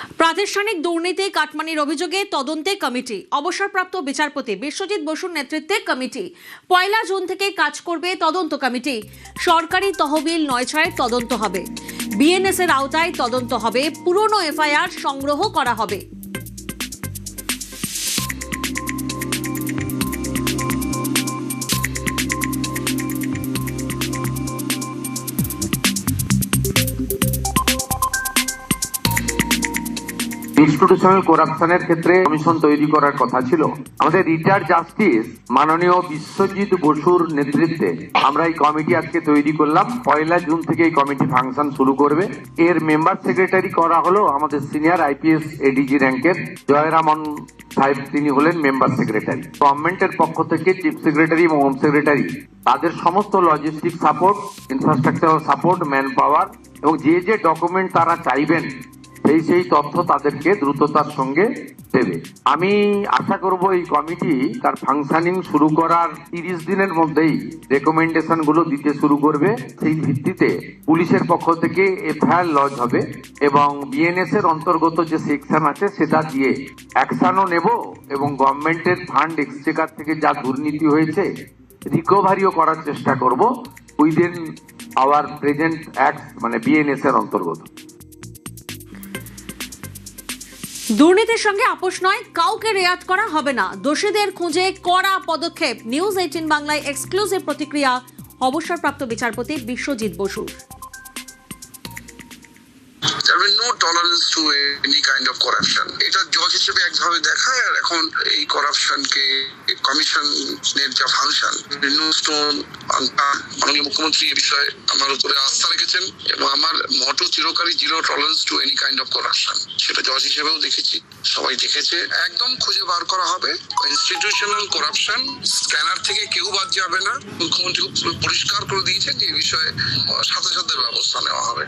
প্রাতিষ্ঠানিক দুর্নীতি কাটমানির অভিযোগে তদন্তে কমিটি। অবসরপ্রাপ্ত বিচারপতি বিশ্বজিৎ বসুর নেতৃত্বে কমিটি। 1 জুন থেকে কাজ করবে তদন্ত কমিটি। সরকারি তহবিল 9/6 তদন্ত হবে। বিএনএস এর আওতায় তদন্ত হবে। পুরনো এফআইআর সংগ্রহ করা হবে। ইনস্টিটিউশনাল করাপশনের ক্ষেত্রে কমিশন তৈরি করার কথা ছিল। আমাদের রিটায়ার্ড জাস্টিস মাননীয় বিশ্বজিৎ বসুর নেতৃত্বে আমরা এই কমিটি আজকে তৈরি করলাম। 1 জুন থেকে এই কমিটি ফাংশন শুরু করবে। এর মেম্বার সেক্রেটারি করা হলো আমাদের সিনিয়র আইপিএস এডিজি র্যাঙ্কের জয়রামন সাহেব, তিনি হলেন মেম্বার সেক্রেটারি। গভর্নমেন্টের পক্ষ থেকে চিফ সেক্রেটারি এবং হোম সেক্রেটারি তাদের সমস্ত logistic support, infrastructural support, man power এবং যে যে ডকুমেন্ট তারা চাইবেন সেই তথ্য তাদেরকে দ্রুততার সঙ্গে দেবে। আমি আশা করব এই কমিটি তার ফাংশনিং শুরু করার 30 দিনের মধ্যেই রেকমেন্ডেশন গুলো দিতে শুরু করবে। সেই ভিত্তিতে পুলিশের পক্ষ থেকে এফআইআর লজ হবে এবং বিএনএস এর অন্তর্গত যে সেকশন আছে সেটা দিয়ে অ্যাকশনও নেব এবং গভর্নমেন্টের ফান্ড এক্সচেকার থেকে যা দুর্নীতি হয়েছে রিকভারিও করার চেষ্টা করব উইদিন আওয়ার প্রেজেন্ট অ্যাক্ট, মানে বিএনএস এর অন্তর্গত। দুর্নীতির সঙ্গে আপোষ নয়, কাউকে রেয়াত করা হবে না। দোষীদের খুঁজে কড়া পদক্ষেপ। নিউজ 18 বাংলায় এক্সক্লুসিভ প্রতিক্রিয়া অবসরপ্রাপ্ত বিচারপতি বিশ্বজিৎ বসুর। There will be no tolerance to any kind of corruption. এটা জজ হিসেবে একভাবে দেখায়, আর এখন এই করাপশনকে কমিশনের যা ফাংশন, নো স্টোন আনটার্ন। মাননীয় মুখ্যমন্ত্রী এই বিষয়ে আমার উপরে আস্থা রেখেছেন এবং আমার মটো চিরকালই zero tolerance to any kind of corruption. সেটা জজ হিসেবেও দেখেছি, সবাই দেখেছে। একদম খুঁজে বার করা হবে ইনস্টিটিউশনাল করাপশন। স্ক্যানার থেকে কেউ বাদ যাবে না। মুখ্যমন্ত্রী খুব পরিষ্কার করে দিয়েছেন যে এই বিষয়ে সাথে সাথে ব্যবস্থা নেওয়া হবে।